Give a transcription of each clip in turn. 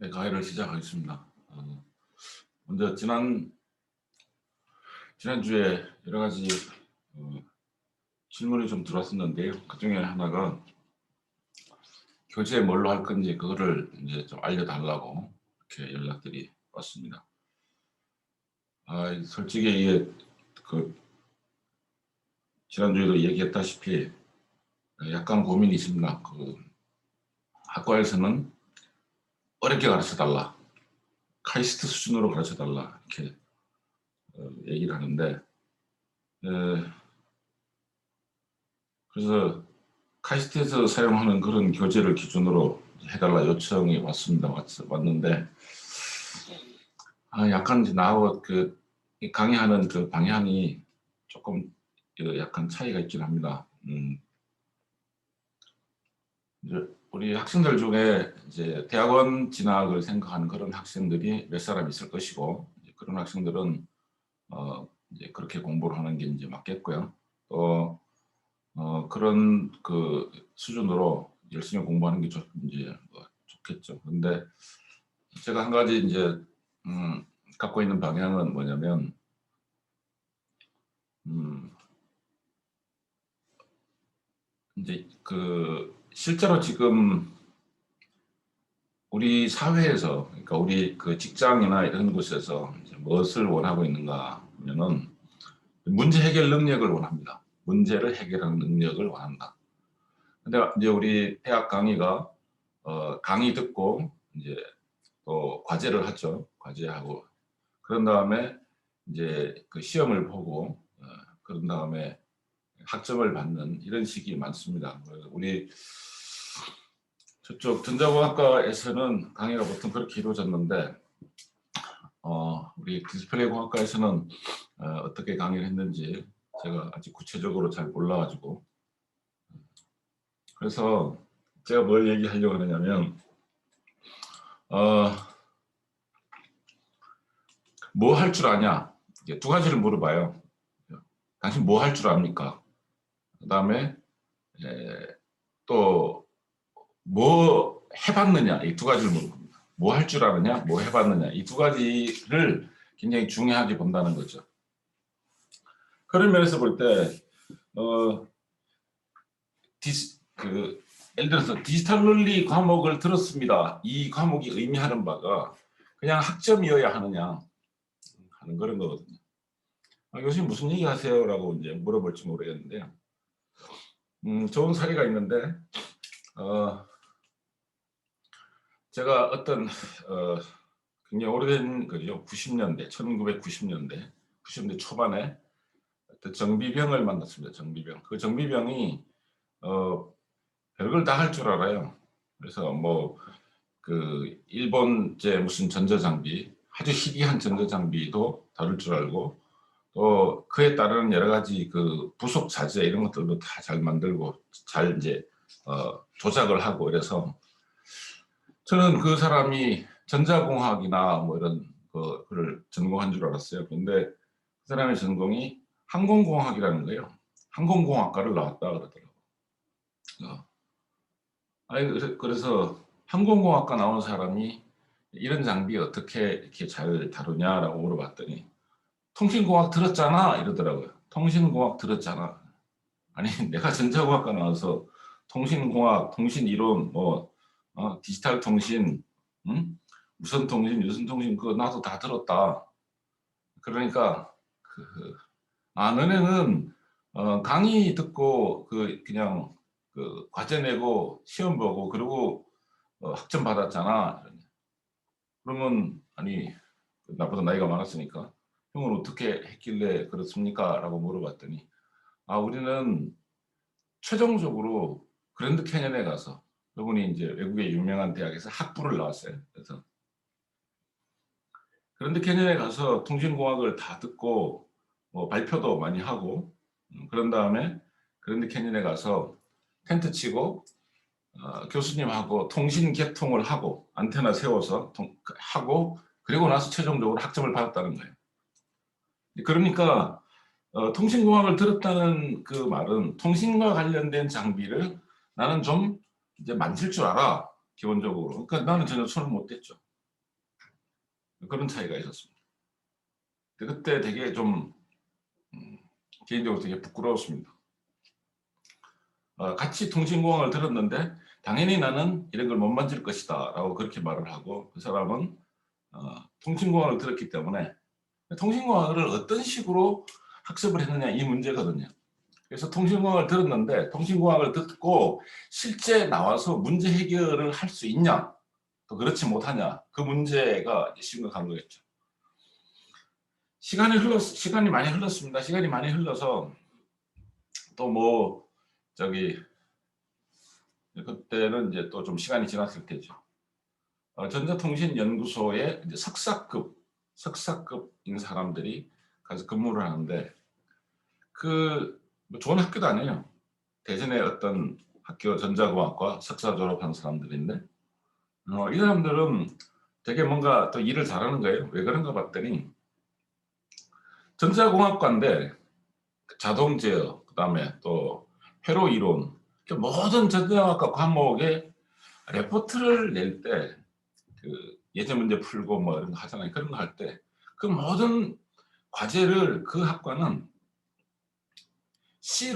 네, 강의를 시작하겠습니다. 먼저 지난주에 여러 가지 어, 질문이 좀 들어왔었는데요. 그 중에 하나가 교재 뭘로 할 건지 그거를 이제 좀 알려달라고 이렇게 연락들이 왔습니다. 솔직히 이게 그 지난주에도 얘기했다시피 약간 고민이 있습니다. 그 학과에서는 어렵게 가르쳐달라, 카이스트 수준으로 가르쳐달라 이렇게 얘기를 하는데, 그래서 카이스트에서 사용하는 그런 교재를 기준으로 해달라 요청이 왔는데, 약간 이제 나하고 이 강의하는 그 방향이 조금 약간 차이가 있긴 합니다. 이제 우리 학생들 중에 이제 대학원 진학을 생각하는 그런 학생들이 몇 사람 있을 것이고, 그런 학생들은 이제 그렇게 공부를 하는 게 이제 맞겠고요. 또 그런 그 수준으로 열심히 공부하는 게 이제 좋겠죠. 근데 제가 한 가지 이제 갖고 있는 방향은 뭐냐면, 이제 그 실제로 지금 우리 사회에서, 그러니까 우리 그 직장이나 이런 곳에서 이제 무엇을 원하고 있는가 하면은 문제 해결 능력을 원합니다. 문제를 해결하는 능력을 원한다. 근데 이제 우리 대학 강의가 강의 듣고 이제 또 과제를 하죠. 과제하고 그런 다음에 이제 그 시험을 보고 그런 다음에 학점을 받는 이런 식이 많습니다. 우리 저쪽 전자공학과에서는 강의가 보통 그렇게 이루어졌는데, 우리 디스플레이 공학과에서는 어떻게 강의를 했는지 제가 아직 구체적으로 잘 몰라가지고, 그래서 제가 뭘 얘기하려고 하냐면, 뭐 할 줄 아냐? 이게 두 가지를 물어봐요. 당신 뭐 할 줄 압니까? 그 다음에 또 뭐 해봤느냐, 이 두 가지를 물어봅니다. 뭐 할 줄 아느냐, 뭐 해봤느냐, 이 두 가지를 굉장히 중요하게 본다는 거죠. 그런 면에서 볼 때 예를 들어서 디지털 논리 과목을 들었습니다. 이 과목이 의미하는 바가 그냥 학점이어야 하느냐 하는 그런 거거든요. 교수님 무슨 얘기 하세요? 라고 이제 물어볼지 모르겠는데요. 좋은 사례가 있는데, 제가 어떤 굉장히 오래된 거죠. 90년대, 1990년대, 90년대 초반에 어떤 정비병을 만났습니다. 정비병. 그 정비병이 별걸 다 할 줄 알아요. 그래서 뭐 그 일본제 무슨 전자장비, 아주 희귀한 전자장비도 다룰 줄 알고, 또 그에 따른 여러 가지 그 부속 자재 이런 것들도 다 잘 만들고 잘 이제 조작을 하고. 이래서 저는 그 사람이 전자공학이나 뭐 이런 거를 전공한 줄 알았어요. 근데 그 사람의 전공이 항공공학이라는 거예요. 항공공학과를 나왔다 그러더라고요. 그래서 항공공학과 나온 사람이 이런 장비 어떻게 이렇게 잘 다루냐라고 물어봤더니 통신공학 들었잖아 이러더라고요. 통신공학 들었잖아. 아니 내가 전자공학과 나와서 통신공학, 통신이론, 뭐 디지털 통신, 무선 통신, 유선 통신 그거 나도 다 들었다. 그러니까 너네는 강의 듣고 그냥 그 과제 내고 시험 보고 그리고 학점 받았잖아. 그러면 아니 나보다 나이가 많았으니까 형은 어떻게 했길래 그렇습니까? 라고 물어봤더니 우리는 최종적으로 그랜드 캐년에 가서, 그분이 이제 외국의 유명한 대학에서 학부를 나왔어요. 그래서 그랜드 캐년에 가서 통신공학을 다 듣고 뭐 발표도 많이 하고, 그런 다음에 그랜드 캐년에 가서 텐트 치고 교수님하고 통신 개통을 하고 안테나 세워서 하고, 그리고 나서 최종적으로 학점을 받았다는 거예요. 그러니까 통신공학을 들었다는 그 말은 통신과 관련된 장비를 나는 좀 이제 만질 줄 알아, 기본적으로. 그러니까 나는 전혀 손을 못 댔죠. 그런 차이가 있었습니다. 그때 되게 좀 개인적으로 되게 부끄러웠습니다. 같이 통신공학을 들었는데 당연히 나는 이런 걸 못 만질 것이다 라고 그렇게 말을 하고, 그 사람은 통신공학을 들었기 때문에 통신공학을 어떤 식으로 학습을 했느냐 이 문제거든요. 그래서 통신공학을 들었는데 통신공학을 듣고 실제 나와서 문제 해결을 할 수 있냐 또 그렇지 못하냐, 그 문제가 심각한 거겠죠. 시간이 많이 흘렀습니다. 시간이 많이 흘러서 또 뭐 저기 그때는 이제 또 좀 시간이 지났을 테죠. 전자통신연구소에 이제 석사급인 사람들이 가서 근무를 하는데, 뭐 좋은 학교도 아니에요. 대전의 어떤 학교 전자공학과 석사 졸업한 사람들인데, 이 사람들은 되게 뭔가 또 일을 잘하는 거예요. 왜 그런가 봤더니 전자공학과인데 자동 제어, 그다음에 또 회로 이론, 모든 전자공학과 과목에 레포트를 낼 때 그 예제 문제 풀고 뭐 이런 거 하잖아요. 그런 거 할 때 그 모든 과제를 그 학과는 C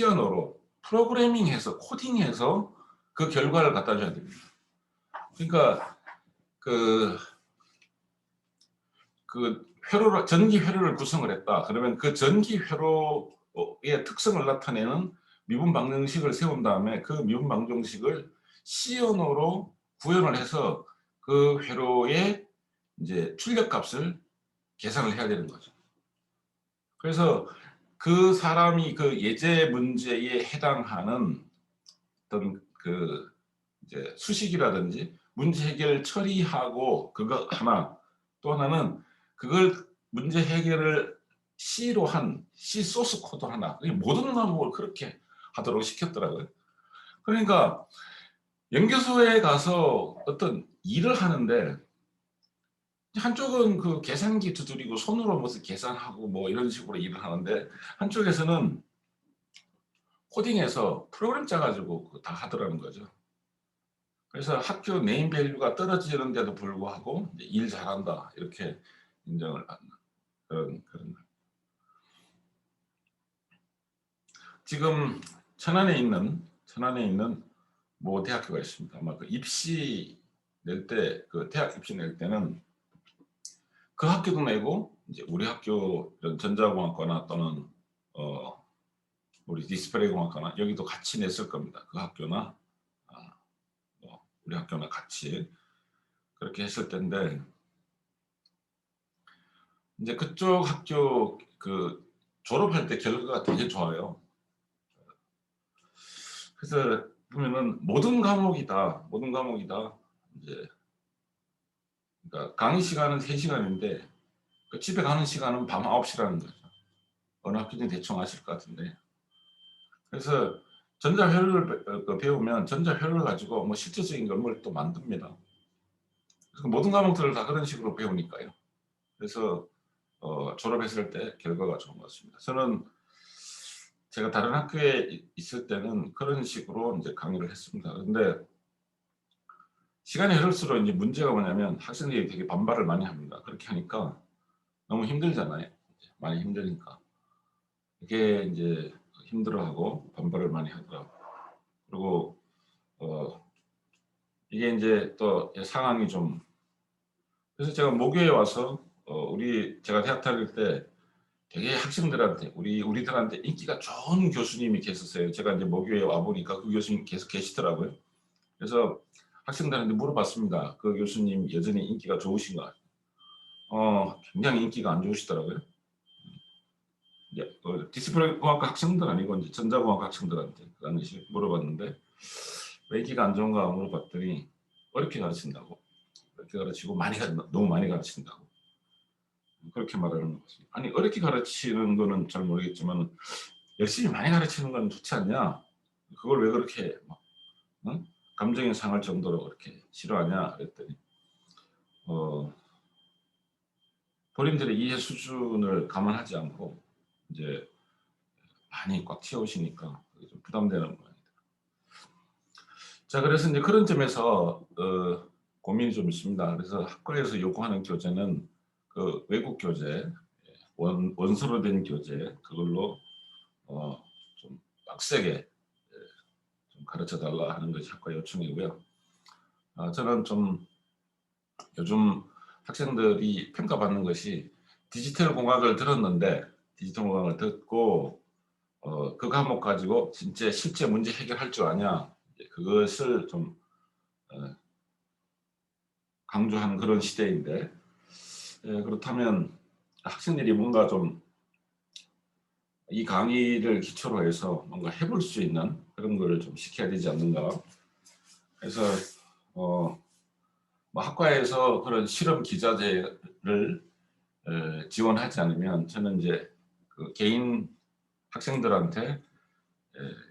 언어로 프로그래밍해서 코딩해서 그 결과를 갖다 줘야 됩니다. 그러니까 그 전기 회로를 구성을 했다. 그러면 그 전기 회로의 특성을 나타내는 미분 방정식을 세운 다음에 그 미분 방정식을 C 언어로 구현을 해서 그 회로의 이제 출력값을 계산을 해야 되는 거죠. 그래서 그 사람이 그 예제 문제에 해당하는 어떤 그 이제 수식이라든지 문제 해결 처리하고 그거 하나, 또 하나는 그걸 문제 해결을 C로 한 C 소스 코드 하나, 모든 과목을 그렇게 하도록 시켰더라고요. 그러니까 연구소에 가서 어떤 일을 하는데 한쪽은 그 계산기 두드리고 손으로 무슨 계산하고 뭐 이런 식으로 일을 하는데, 한쪽에서는 코딩해서 프로그램 짜가지고 다 하더라는 거죠. 그래서 학교 네임밸류가 떨어지는데도 불구하고 일 잘한다 이렇게 인정을 받는 그런. 지금 천안에 있는 모 대학교가 있습니다. 아마 그 입시 낼 때, 그 대학 입시 낼 때는 그 학교도 내고 이제 우리 학교 이런 전자공학과나 또는 우리 디스플레이 공학과나 여기도 같이 냈을 겁니다. 그 학교나 우리 학교나 같이 그렇게 했을 텐데, 이제 그쪽 학교 그 졸업할 때 결과가 되게 좋아요. 그래서 보면은 모든 과목이 다 이제, 그러니까 강의 시간은 3시간인데 그 집에 가는 시간은 밤 9시라는 거죠. 어느 학교든 대충 아실 것 같은데. 그래서 전자회로를 배우면 전자회로를 가지고 뭐 실질적인 걸 또 만듭니다. 그래서 모든 과목들을 다 그런 식으로 배우니까요. 그래서 졸업했을 때 결과가 좋은 것 같습니다. 저는 제가 다른 학교에 있을 때는 그런 식으로 이제 강의를 했습니다. 그런데 시간이 흐를수록 이제 문제가 뭐냐면 학생들이 되게 반발을 많이 합니다. 그렇게 하니까 너무 힘들잖아요. 많이 힘드니까. 이게 이제 힘들어하고 반발을 많이 하더라고요. 그리고 이게 이제 또 상황이 좀, 그래서 제가 모교에 와서 제가 대학 다닐 때 되게 학생들한테 우리들한테 인기가 좋은 교수님이 계셨어요. 제가 이제 모교에 와 보니까 그 교수님 계속 계시더라고요. 그래서 학생들한테 물어봤습니다. 그 교수님 여전히 인기가 좋으신가? 굉장히 인기가 안 좋으시더라고요. 디스플레이 공학과 학생들 아니고 이제 전자공학과 학생들한테 그 당시 물어봤는데 왜 인기가 안 좋은가 물어봤더니 어렵게 가르친다고, 어렵게 가르치고 너무 많이 가르친다고 그렇게 말하는 것 같습니다. 아니, 어렵게 가르치는 거는 잘 모르겠지만 열심히 많이 가르치는 건 좋지 않냐? 그걸 왜 그렇게 막, 응? 감정이 상할 정도로 그렇게 싫어하냐? 그랬더니 본인들의 이해 수준을 감안하지 않고 이제 많이 꽉 채우시니까 좀 부담되는 모양입니다. 자, 그래서 이제 그런 점에서 고민이 좀 있습니다. 그래서 학과에서 요구하는 교재는 그 외국 교재, 원서로 된 교재 그걸로 좀 빡세게 좀 가르쳐 달라 하는 것이 학과 요청이고요. 저는 좀 요즘 학생들이 평가받는 것이 디지털 공학을 들었는데 디지털 공학을 듣고 그 과목 가지고 진짜 실제 문제 해결할 줄 아냐 그것을 좀 강조하는 그런 시대인데 그렇다면 학생들이 뭔가 좀 이 강의를 기초로 해서 뭔가 해볼 수 있는 그런 거를 좀 시켜야 되지 않는가. 그래서 뭐 학과에서 그런 실험 기자재를 지원하지 않으면 저는 이제 그 개인 학생들한테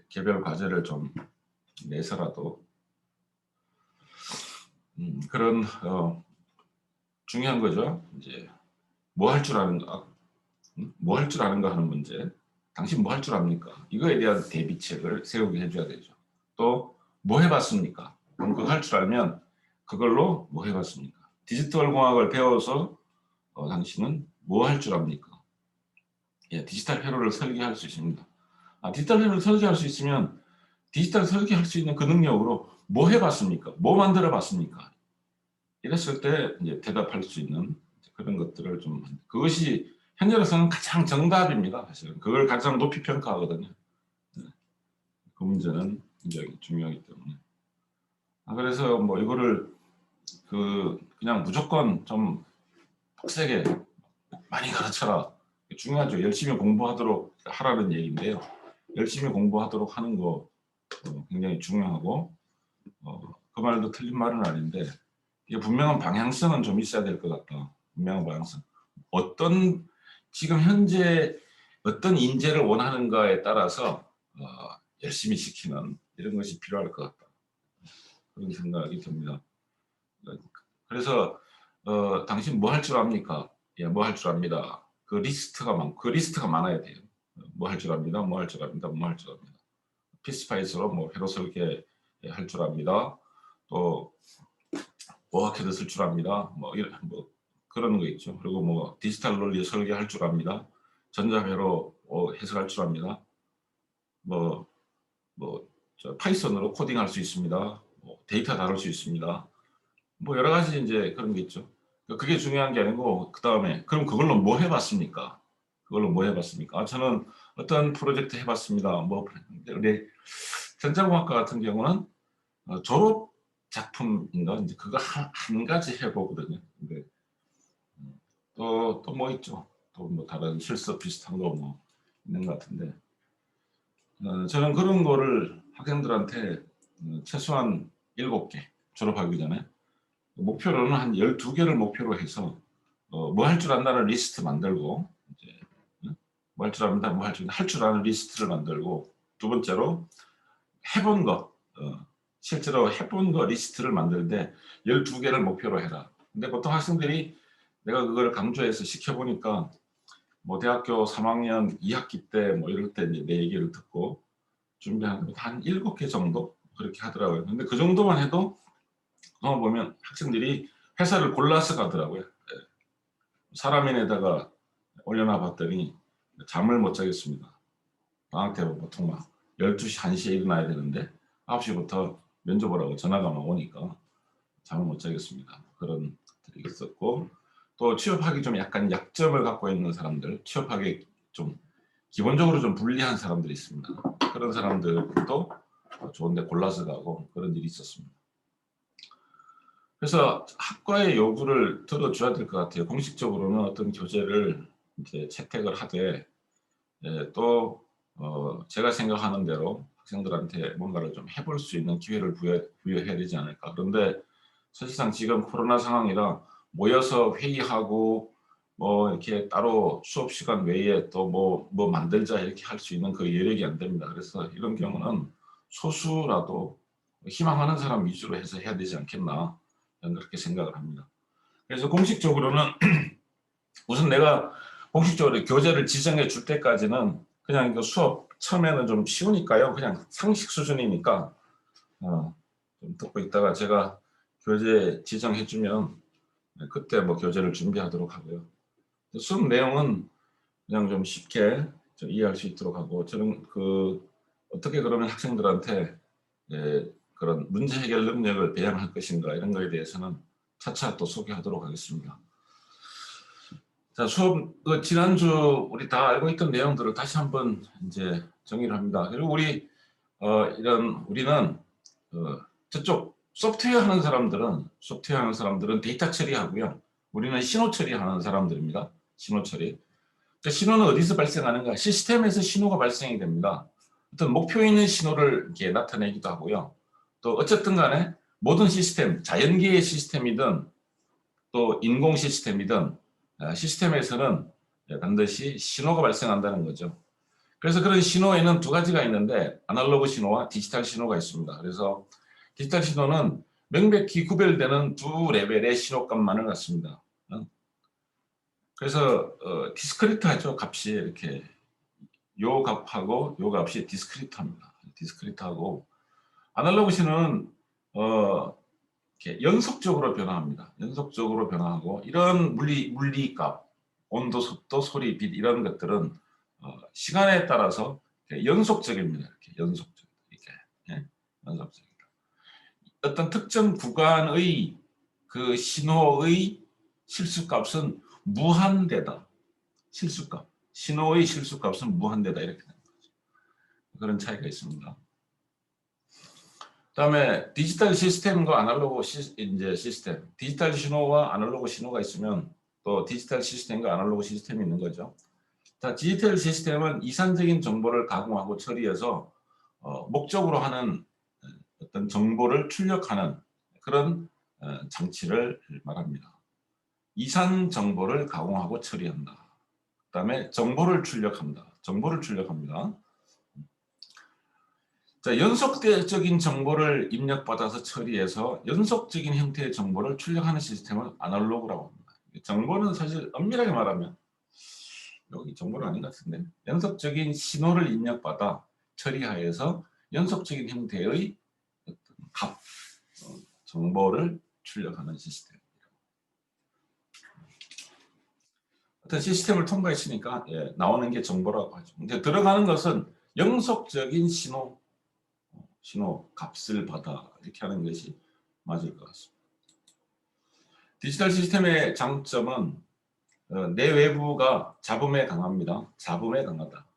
개별 과제를 좀 내서라도 그런 중요한 거죠. 이제 뭐 할 줄 아는가, 뭐 할 줄 아는가 하는 문제. 당신 뭐 할 줄 압니까? 이거에 대한 대비책을 세우게 해줘야 되죠. 또 뭐 해봤습니까? 그럼 그거 할 줄 알면 그걸로 뭐 해봤습니까? 디지털 공학을 배워서 당신은 뭐 할 줄 압니까? 예, 디지털 회로를 설계할 수 있습니다. 디지털 회로를 설계할 수 있으면 디지털 설계할 수 있는 그 능력으로 뭐 해봤습니까? 뭐 만들어 봤습니까? 이랬을 때 이제 대답할 수 있는 그런 것들을 좀 그것이 현재로서는 가장 정답입니다. 사실은 그걸 가장 높이 평가하거든요. 그 문제는 굉장히 중요하기 때문에. 그래서 뭐 이거를 그냥 무조건 좀 빡세게 많이 가르쳐라. 중요하죠. 열심히 공부하도록 하라는 얘기인데요. 열심히 공부하도록 하는 거 굉장히 중요하고 그 말도 틀린 말은 아닌데 이게 분명한 방향성은 좀 있어야 될 것 같다. 분명한 방향성. 지금 현재 어떤 인재를 원하는가에 따라서 열심히 시키는 이런 것이 필요할 것 같다. 그런 생각이 듭니다. 그래서 당신 뭐 할 줄 압니까? 예, 뭐 할 줄 압니다. 그 리스트가 많아야 돼요. 뭐 할 줄 압니다. 뭐 할 줄 압니다. 뭐 할 줄 압니다. 피스파이스로 뭐 회로 설계 할 줄 압니다. 또 워크헤드 쓸 줄 압니다. 뭐 이런 뭐 그런 거 있죠. 그리고 뭐 디지털 논리 설계할 줄 압니다. 전자회로 해석할 줄 압니다. 파이썬으로 코딩할 수 있습니다. 데이터 다룰 수 있습니다. 뭐 여러 가지 이제 그런 게 있죠. 그게 중요한 게 아니고 그 다음에 그럼 그걸로 뭐 해봤습니까? 그걸로 뭐 해봤습니까? 저는 어떤 프로젝트 해봤습니다. 뭐 우리 전자공학과 같은 경우는 졸업 작품인가 이제 그거 한 가지 해보거든요. 근데 또 뭐 있죠. 또 뭐 다른 실습 비슷한 거 뭐 있는 것 같은데 저는 그런 거를 학생들한테 최소한 7개 졸업하기 전에 목표로는 한 12개를 목표로 해서 뭐 할 줄 안다는 리스트 만들고 이제 뭐 할 줄 안다, 뭐 할 줄 아는 리스트를 만들고 두 번째로 해본 거 실제로 해본 거 리스트를 만드는데 12개를 목표로 해라. 근데 보통 학생들이 내가 그걸 강조해서 시켜보니까 뭐 대학교 3학년 2학기 때 뭐 이럴 때 이제 내 얘기를 듣고 준비한 한 7개 정도 그렇게 하더라고요. 근데 그 정도만 해도 보면 학생들이 회사를 골라서 가더라고요. 사람인에다가 올려놔 봤더니 잠을 못 자겠습니다. 방학 때 보통 막 12시, 1시에 일어나야 되는데 9시부터 면접을 하고 전화가 막 오니까 잠을 못 자겠습니다. 그런 것들이 있었고 또 취업하기 좀 약간 약점을 갖고 있는 사람들, 취업하기 좀 기본적으로 좀 불리한 사람들이 있습니다. 그런 사람들도 좋은데 골라서 가고 그런 일이 있었습니다. 그래서 학과의 요구를 들어줘야 될 것 같아요. 공식적으로는 어떤 교재를 이제 채택을 하되 또 제가 생각하는 대로 학생들한테 뭔가를 좀 해볼 수 있는 기회를 부여해야 되지 않을까. 그런데 사실상 지금 코로나 상황이라 모여서 회의하고 뭐 이렇게 따로 수업 시간 외에 또 뭐 만들자 이렇게 할 수 있는 그 여력이 안 됩니다. 그래서 이런 경우는 소수라도 희망하는 사람 위주로 해서 해야 되지 않겠나 저는 그렇게 생각을 합니다. 그래서 공식적으로는 우선 내가 공식적으로 교재를 지정해 줄 때까지는 그냥 이거 수업 처음에는 좀 쉬우니까요. 그냥 상식 수준이니까 좀 듣고 있다가 제가 교재 지정해주면 그때 뭐 교재를 준비하도록 하고요. 수업 내용은 그냥 좀 쉽게 좀 이해할 수 있도록 하고, 저는 어떻게 그러면 학생들한테 그런 문제 해결 능력을 배양할 것인가, 이런 거에 대해서는 차차 또 소개하도록 하겠습니다. 자, 수업 지난주 우리 다 알고 있던 내용들을 다시 한번 이제 정리를 합니다. 그리고 우리는 저쪽 소프트웨어 하는 사람들은 데이터 처리하고요. 우리는 신호 처리하는 사람들입니다. 신호 처리. 신호는 어디서 발생하는가? 시스템에서 신호가 발생이 됩니다. 어떤 목표 있는 신호를 이렇게 나타내기도 하고요. 또 어쨌든 간에 모든 시스템, 자연계의 시스템이든 또 인공 시스템이든 시스템에서는 반드시 신호가 발생한다는 거죠. 그래서 그런 신호에는 두 가지가 있는데, 아날로그 신호와 디지털 신호가 있습니다. 그래서 디지털 신호는 명백히 구별되는 두 레벨의 신호값만을 갖습니다. 그래서 디스크리트하죠. 값이 이렇게 요 값하고 요 값이 디스크리트합니다. 디스크리트하고, 아날로그 신호는 이렇게 연속적으로 변화합니다. 연속적으로 변화하고, 이런 물리값, 온도, 속도, 소리, 빛, 이런 것들은 시간에 따라서 연속적입니다. 이렇게 연속적, 이렇게 연속적이다. 어떤 특정 구간의 그 신호의 실수값은 무한대다. 실수값, 신호의 실수값은 무한대다, 이렇게 되는 거죠. 그런 차이가 있습니다. 그다음에 디지털 시스템과 아날로그 시스템, 디지털 신호와 아날로그 신호가 있으면 또 디지털 시스템과 아날로그 시스템이 있는 거죠. 자, 디지털 시스템은 이산적인 정보를 가공하고 처리해서 목적으로 하는 어떤 정보를 출력하는 그런 장치를 말합니다. 이산 정보를 가공하고 처리한다. 그다음에 정보를 출력합니다. 자, 연속적인 정보를 입력받아서 처리해서 연속적인 형태의 정보를 출력하는 시스템을 아날로그라고 합니다. 정보는 사실 엄밀하게 말하면, 여기 정보는 아닌 것 같은데, 연속적인 신호를 입력받아 처리하여서 연속적인 형태의 어떤 정보를 출력하는 시스템. 어떤 시스템을 통과했으니까 나오는 게 정보라고 하죠. 이제 들어가는 것은 영속적인 신호 값을 받아, 이렇게 하는 것이 맞을 것 같습니다. 디지털 시스템의 장점은 내외부가 잡음에 강합니다. 잡음에 강하다.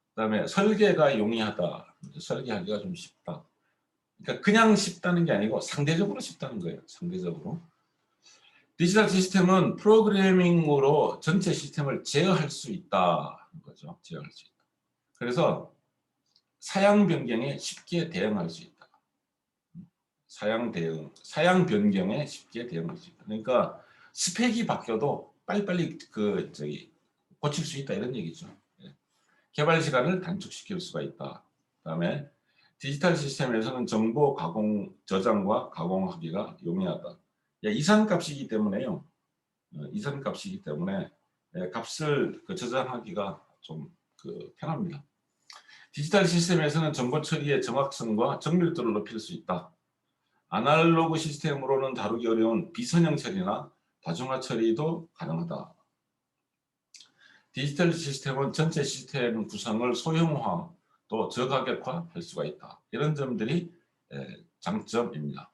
그다음에 설계가 용이하다. 설계하기가 좀 쉽다. 그러니까 그냥 쉽다는 게 아니고 상대적으로 쉽다는 거예요. 상대적으로. 디지털 시스템은 프로그래밍으로 전체 시스템을 제어할 수 있다는 거죠. 제어할 수 있다. 그래서 사양 변경에 쉽게 대응할 수 있다. 사양 변경에 쉽게 대응할 수 있다. 그러니까 스펙이 바뀌어도 빨리빨리 고칠 수 있다, 이런 얘기죠. 개발 시간을 단축시킬 수가 있다. 그다음에 디지털 시스템에서는 정보 저장과 가공하기가 용이하다. 이산값이기 때문에요. 이산값이기 때문에 값을 저장하기가 좀 편합니다. 디지털 시스템에서는 정보 처리의 정확성과 정밀도를 높일 수 있다. 아날로그 시스템으로는 다루기 어려운 비선형 처리나 다중화 처리도 가능하다. 디지털 시스템은 전체 시스템 구성을 소형화 또 저가격화할 수가 있다. 이런 점들이 장점입니다.